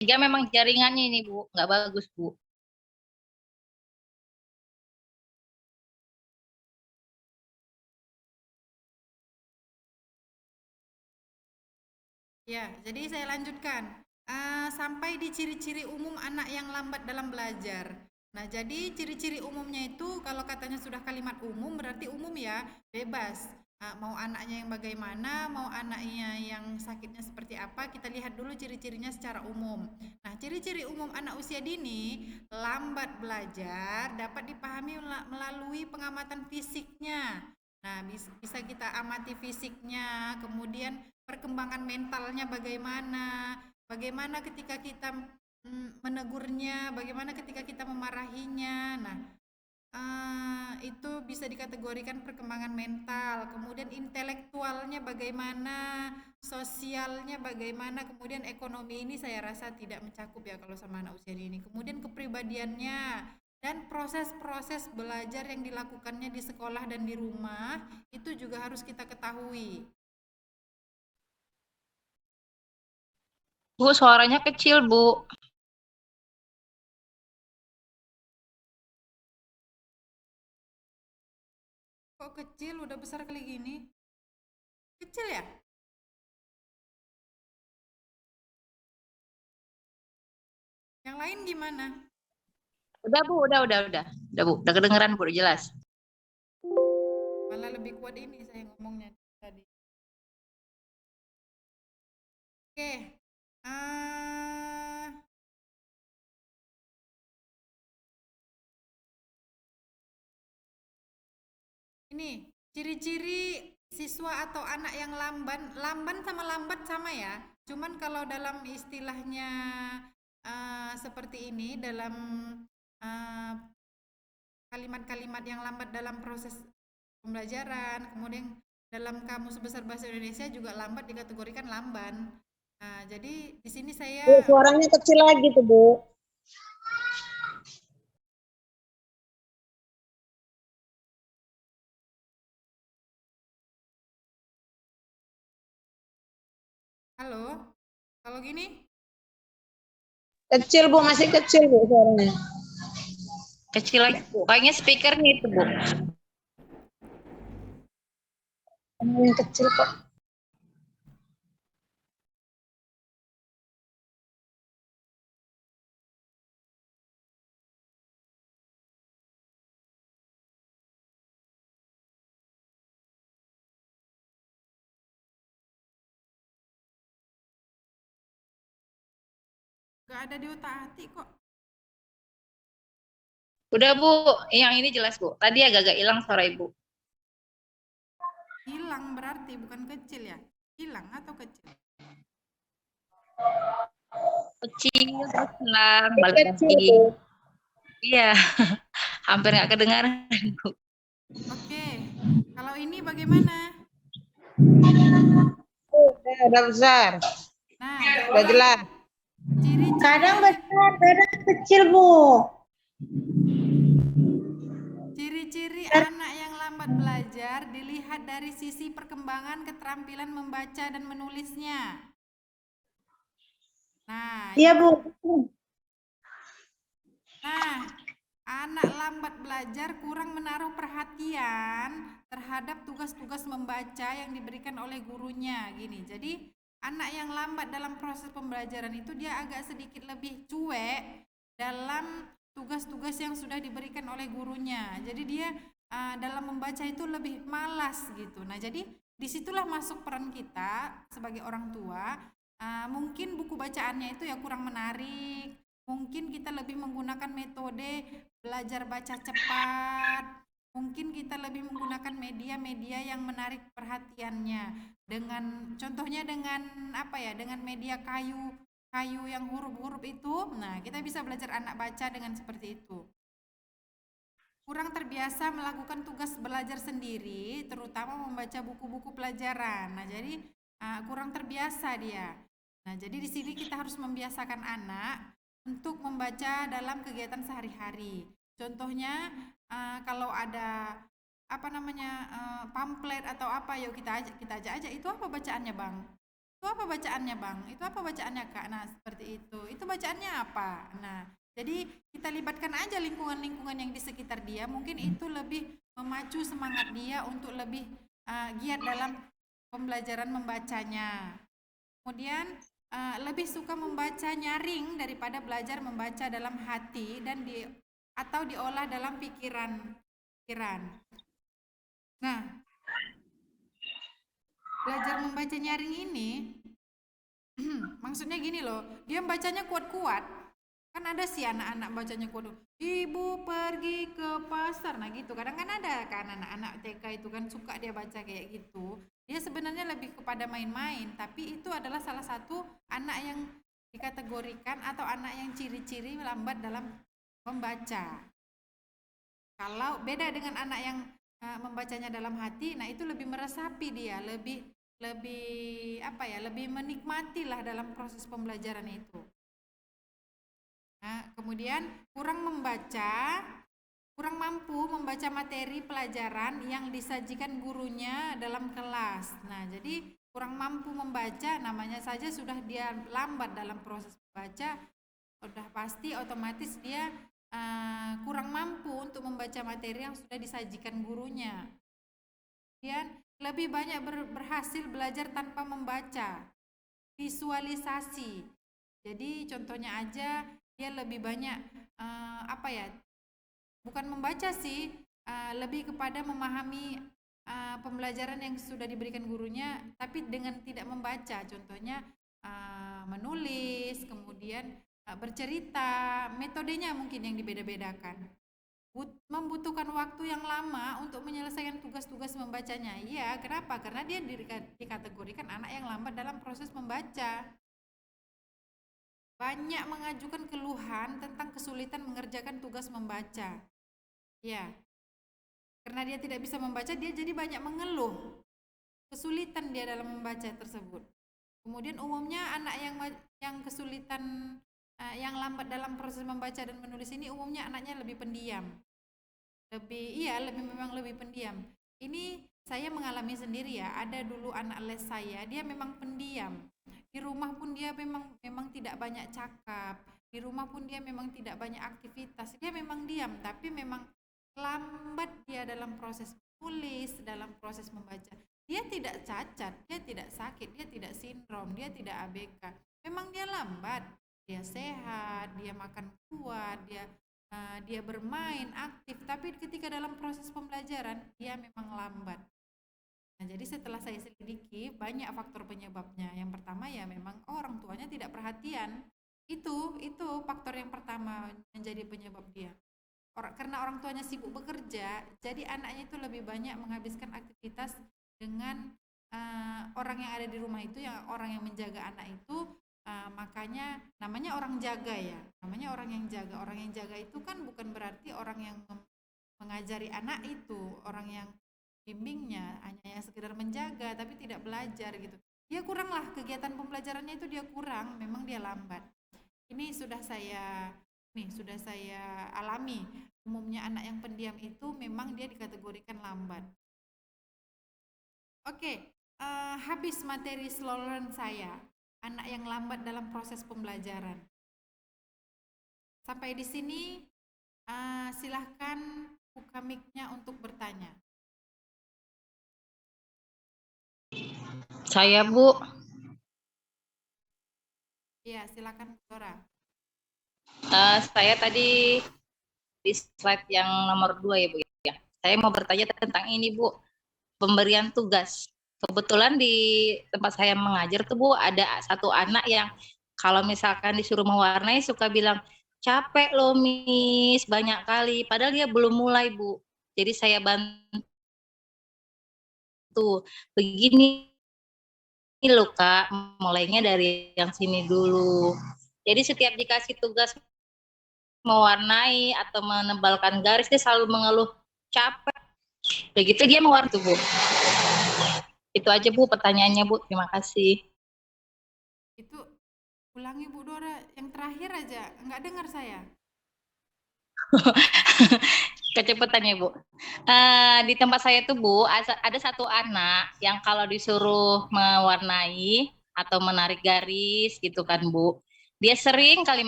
Dia memang jaringannya ini Bu, nggak bagus Bu. Ya, jadi saya lanjutkan. Sampai di ciri-ciri umum anak yang lambat dalam belajar. Nah, jadi ciri-ciri umumnya itu kalau katanya sudah kalimat umum berarti umum ya, bebas. Mau anaknya yang bagaimana, mau anaknya yang sakitnya seperti apa, kita lihat dulu ciri-cirinya secara umum. Nah, ciri-ciri umum anak usia dini lambat belajar dapat dipahami melalui pengamatan fisiknya. Nah, bisa kita amati fisiknya, kemudian perkembangan mentalnya bagaimana, bagaimana ketika kita menegurnya, bagaimana ketika kita memarahinya. Nah, itu bisa dikategorikan perkembangan mental, kemudian intelektualnya bagaimana, sosialnya bagaimana, kemudian ekonomi ini saya rasa tidak mencakup ya kalau sama anak usia ini. Kemudian kepribadiannya dan proses-proses belajar yang dilakukannya di sekolah dan di rumah itu juga harus kita ketahui. Bu, suaranya kecil Bu. Kok kecil udah besar kali gini? Kecil ya? Yang lain gimana? Udah Bu, udah. Udah Bu, udah kedengeran Bu, udah jelas. Malah lebih kuat ini saya ngomongnya tadi. Oke. Ah, ini ciri-ciri siswa atau anak yang lamban sama lambat sama ya. Cuman kalau dalam istilahnya seperti ini dalam ah, kalimat-kalimat yang lambat dalam proses pembelajaran, kemudian dalam kamus besar bahasa Indonesia juga lambat dikategorikan lamban. Nah, jadi di sini Bu, saya suaranya kecil lagi tuh, Bu. halo. Kalau gini, Kecil, Bu. Masih kecil, Bu, suaranya. Kecil lagi Bu. Kayaknya speakernya itu Bu. Yang kecil kok. gak ada di otak hati kok. Udah Bu, yang ini jelas Bu. Tadi agak-agak hilang suara Ibu. Hilang berarti bukan kecil ya? Hilang atau kecil? Kecil, terus hilang, Masih balik kecil, lagi. Bu. Iya, hampir nggak kedengaran Bu. Oke. Kalau ini bagaimana? Udah besar. Nah, Udah jadi jelas. ciri-ciri Kadang besar, kadang kecil, Bu. ciri-ciri anak yang lambat belajar dilihat dari sisi perkembangan keterampilan membaca dan menulisnya. Nah, Iya, yang Bu. Nah, anak lambat belajar kurang menaruh perhatian terhadap tugas-tugas membaca yang diberikan oleh gurunya. Gini, jadi anak yang lambat dalam proses pembelajaran itu dia agak sedikit lebih cuek dalam tugas-tugas yang sudah diberikan oleh gurunya. Jadi dia dalam membaca itu lebih malas gitu. Nah, jadi disitulah masuk peran kita sebagai orang tua. Mungkin buku bacaannya itu ya kurang menarik. Mungkin kita lebih menggunakan metode belajar baca cepat. Mungkin kita lebih menggunakan media-media yang menarik perhatiannya. Dengan contohnya dengan apa ya? Dengan media kayu, kayu yang huruf-huruf itu. Nah, kita bisa belajar anak baca dengan seperti itu. Kurang terbiasa melakukan tugas belajar sendiri, terutama membaca buku-buku pelajaran. Nah, jadi kurang terbiasa dia. Nah, jadi di sini kita harus membiasakan anak untuk membaca dalam kegiatan sehari-hari. Contohnya kalau ada apa namanya pamflet atau apa, yuk kita ajak aja. Itu apa bacaannya, Bang? Itu apa bacaannya Bang? Itu apa bacaannya Kak? Nah seperti itu. Itu bacaannya apa? Nah jadi kita libatkan aja lingkungan-lingkungan yang di sekitar dia. Mungkin itu lebih memacu semangat dia untuk lebih giat dalam pembelajaran membacanya. Kemudian lebih suka membaca nyaring daripada belajar membaca dalam hati dan atau diolah dalam pikiran. Nah, belajar membaca nyaring ini maksudnya gini loh, dia bacanya kuat-kuat. Kan ada sih anak-anak bacanya kuat. Ibu pergi ke pasar. Nah gitu, kadang kan ada kan anak-anak TK itu kan suka dia baca kayak gitu. Dia sebenarnya lebih kepada main-main, tapi itu adalah salah satu anak yang dikategorikan atau anak yang ciri-ciri lambat dalam membaca. Kalau beda dengan anak yang membacanya dalam hati, nah itu lebih meresapi dia, lebih menikmati lah dalam proses pembelajaran itu. Nah, kemudian kurang mampu membaca materi pelajaran yang disajikan gurunya dalam kelas. Nah, jadi kurang mampu membaca, namanya saja sudah dia lambat dalam proses membaca, sudah pasti otomatis dia kurang mampu untuk membaca materi yang sudah disajikan gurunya. Kemudian lebih banyak berhasil belajar tanpa membaca, visualisasi. Jadi contohnya aja dia lebih banyak bukan membaca sih, lebih kepada memahami pembelajaran yang sudah diberikan gurunya, tapi dengan tidak membaca. Contohnya menulis, kemudian bercerita, metodenya mungkin yang dibeda-bedakan. Membutuhkan waktu yang lama untuk menyelesaikan tugas-tugas membacanya. Iya, kenapa? Karena dia dikategorikan anak yang lambat dalam proses membaca. Banyak mengajukan keluhan tentang kesulitan mengerjakan tugas membaca. Ya, karena dia tidak bisa membaca, dia jadi banyak mengeluh. Kesulitan dia dalam membaca tersebut. Kemudian umumnya anak yang kesulitan, yang lambat dalam proses membaca dan menulis ini umumnya anaknya lebih pendiam. Memang lebih pendiam. Ini saya mengalami sendiri ya, ada dulu anak les saya, dia memang pendiam. Di rumah pun dia memang tidak banyak cakap, di rumah pun dia memang tidak banyak aktivitas, dia memang diam, tapi memang lambat dia dalam proses menulis, dalam proses membaca. Dia tidak cacat, dia tidak sakit, dia tidak sindrom, dia tidak ABK. Memang dia lambat, dia sehat, dia makan kuat, dia bermain aktif, tapi ketika dalam proses pembelajaran dia memang lambat. Nah, jadi setelah saya selidiki banyak faktor penyebabnya. Yang pertama ya memang orang tuanya tidak perhatian. Itu faktor yang pertama menjadi penyebab dia. Karena orang tuanya sibuk bekerja, jadi anaknya itu lebih banyak menghabiskan aktivitas dengan orang yang ada di rumah itu, orang yang menjaga anak itu. Makanya namanya orang jaga ya. Namanya orang yang jaga. Orang yang jaga itu kan bukan berarti orang yang mengajari anak itu, orang yang bimbingnya hanya sekedar menjaga tapi tidak belajar gitu. Dia kurang lah, kegiatan pembelajarannya itu dia kurang, memang dia lambat. Ini sudah saya alami. Umumnya anak yang pendiam itu memang dia dikategorikan lambat. Oke, habis materi slow learn saya, anak yang lambat dalam proses pembelajaran. Sampai di sini silahkan buka mic-nya untuk bertanya. Saya, Bu. Iya, silakan Dora. Saya tadi di slide yang nomor 2 ya, Bu ya. Saya mau bertanya tentang ini, Bu. Pemberian tugas. Kebetulan di tempat saya mengajar tuh, Bu, ada satu anak yang kalau misalkan disuruh mewarnai suka bilang, "Capek loh, Miss, banyak kali." Padahal dia belum mulai, Bu. Jadi saya bantu. Begini loh Kak, mulainya dari yang sini dulu. Jadi setiap dikasih tugas mewarnai atau menebalkan garis, dia selalu mengeluh capek. Begitu dia mewarnai tuh, Bu. Itu aja Bu pertanyaannya, Bu. Terima kasih. Itu ulangi Bu Dora, yang terakhir aja, nggak dengar saya. Kecepatannya Bu. Di tempat saya tuh Bu, ada satu anak yang kalau disuruh mewarnai atau menarik garis gitu kan Bu. Dia sering kali